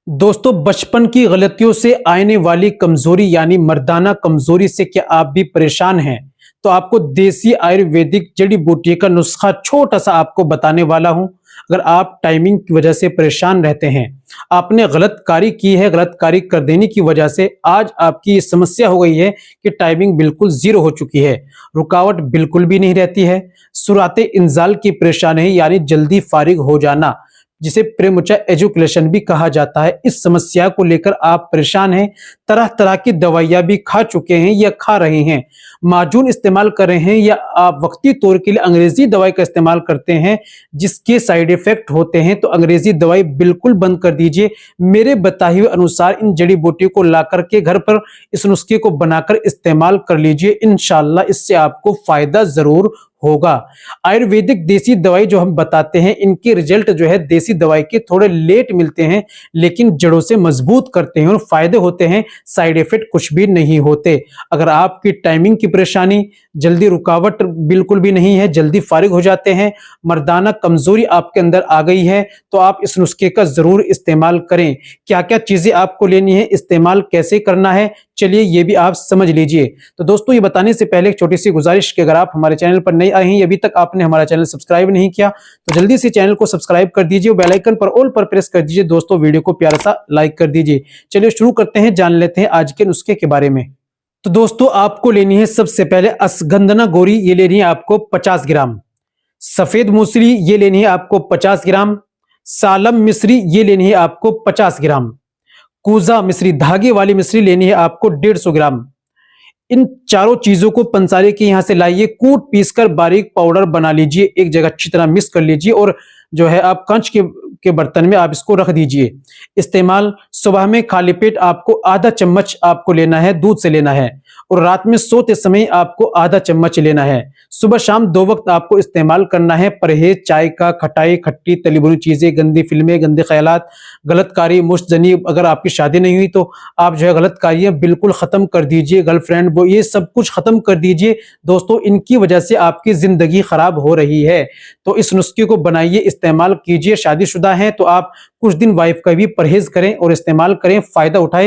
दोस्तों, बचपन की गलतियों से आने वाली कमजोरी यानी मर्दाना कमजोरी से क्या आप भी परेशान हैं? तो आपको देसी आयुर्वेदिक जड़ी बूटी का नुस्खा छोटा सा आपको बताने वाला हूं। अगर आप टाइमिंग की वजह से परेशान रहते हैं, आपने गलत कार्य की है, गलत कार्य कर देने की वजह से आज आपकी ये समस्या हो गई है कि टाइमिंग बिल्कुल जीरो हो चुकी है, रुकावट बिल्कुल भी नहीं रहती है, सुराते इंजाल की परेशानी यानी जल्दी फारिग हो जाना, जिसे प्रेमोचा एजुकेशन भी कहा जाता है, इस समस्या को लेकर आप परेशान हैं। तरह तरह की दवाइयां भी खा चुके हैं या खा रहे हैं, माजून इस्तेमाल कर रहे हैं या आप वक्ती तौर के लिए अंग्रेजी दवाई का इस्तेमाल करते हैं जिसके साइड इफेक्ट होते हैं, तो अंग्रेजी दवाई बिल्कुल बंद कर दीजिए। मेरे बताए हुए अनुसार इन जड़ी बूटियों को ला करके घर पर इस नुस्खे को बनाकर इस्तेमाल कर लीजिए। इंशाल्लाह इससे आपको फायदा जरूर होगा। आयुर्वेदिक देसी दवाई जो हम बताते हैं, इनके रिजल्ट जो है देसी दवाई के थोड़े लेट मिलते हैं, लेकिन जड़ों से मजबूत करते हैं और फायदे होते हैं, साइड इफेक्ट कुछ भी नहीं होते। अगर आपकी टाइमिंग की परेशानी, जल्दी रुकावट बिल्कुल भी नहीं है, जल्दी फारिग हो जाते हैं, मर्दाना कमजोरी आपके अंदर आ गई है, तो आप इस नुस्खे का जरूर इस्तेमाल करें। क्या क्या चीजें आपको लेनी है, इस्तेमाल कैसे करना है, चलिए ये भी आप समझ लीजिए। तो दोस्तों, ये बताने से पहले एक छोटी सी गुजारिश कि अगर आप हमारे चैनल पर नए आए हैं, अभी तक आपने हमारा चैनल सब्सक्राइब नहीं किया, तो जल्दी से चैनल को सब्सक्राइब कर दीजिए, बेल आइकन पर ऑल पर प्रेस कर दीजिए। दोस्तों, वीडियो को प्यारा सा लाइक कर दीजिए। चलिए शुरू करते हैं, जान लेते हैं आज के नुस्खे के बारे में। तो दोस्तों, आपको लेनी है सबसे पहले अश्वगंधा गोरी, ये लेनी है आपको 50 ग्राम। सफेद मूसली ये लेनी है आपको 50 ग्राम। सालम मिश्री ये लेनी है आपको 50 ग्राम। कूजा मिश्री, धागे वाली मिश्री लेनी है आपको 150 ग्राम। इन चारों चीजों को पंसारे के यहां से लाइए, कूट पीसकर बारीक पाउडर बना लीजिए, एक जगह अच्छी तरह मिक्स कर लीजिए और जो है आप कांच के बर्तन में आप इसको रख दीजिए। इस्तेमाल सुबह में खाली पेट आपको आधा चम्मच आपको लेना है, दूध से लेना है, और रात में सोते समय आपको आधा चम्मच लेना है। सुबह शाम 2 वक्त आपको इस्तेमाल करना है। परहेज चाय का, खटाई, खट्टी तली भुनी चीजें, गंदी फिल्में, गंदे ख्यालात, गलत कार्य, मुश्तजनी, अगर आपकी शादी नहीं हुई तो आप जो है गलत कार्य बिल्कुल खत्म कर दीजिए। गर्लफ्रेंड वो ये सब कुछ खत्म कर दीजिए। दोस्तों, इनकी वजह से आपकी जिंदगी खराब हो रही है, तो इस नुस्खे को बनाइए, इस्तेमाल कीजिए। शादीशुदा हैं तो आप कुछ दिन वाइफ का भी परहेज करें और इस्तेमाल करें, फायदा उठाएं।